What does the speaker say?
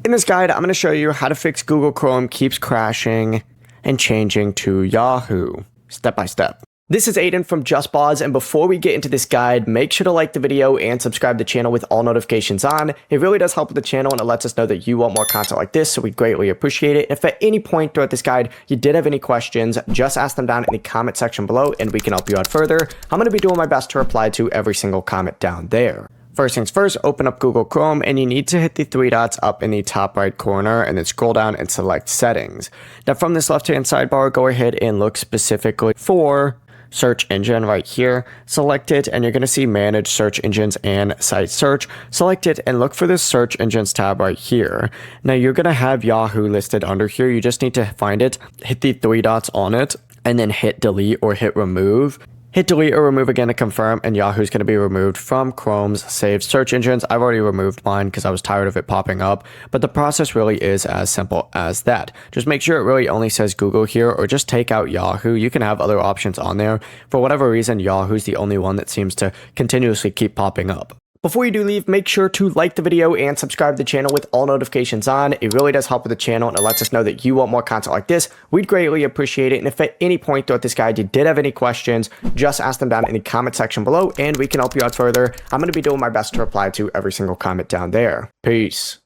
In this guide, I'm going to show you how to fix Google Chrome keeps crashing and changing to Yahoo, step by step. This is Aiden from JustBoz, and before we get into this guide, make sure to like the video and subscribe to the channel with all notifications on. It really does help with the channel, and it lets us know that you want more content like this, so we greatly appreciate it. If at any point throughout this guide you did have any questions, just ask them down in the comment section below, and we can help you out further. I'm going to be doing my best to reply to every single comment down there. First things first, open up Google Chrome, and you need to hit the three dots up in the top right corner and then scroll down and select settings. Now from this left-hand sidebar, go ahead and look specifically for search engine right here. Select it, and you're going to see manage search engines and site search. Select it and look for this search engines tab right here. Now you're going to have Yahoo listed under here. You just need to find it, hit the three dots on it, and then hit delete or hit remove. Hit delete or remove again to confirm, and Yahoo's going to be removed from Chrome's saved search engines. I've already removed mine because I was tired of it popping up, but the process really is as simple as that. Just make sure it really only says Google here, or just take out Yahoo. You can have other options on there. For whatever reason, Yahoo's the only one that seems to continuously keep popping up. Before you do leave, make sure to like the video and subscribe to the channel with all notifications on. It really does help with the channel, and it lets us know that you want more content like this. We'd greatly appreciate it. And if at any point throughout this guide you did have any questions, just ask them down in the comment section below, and we can help you out further. I'm going to be doing my best to reply to every single comment down there. Peace.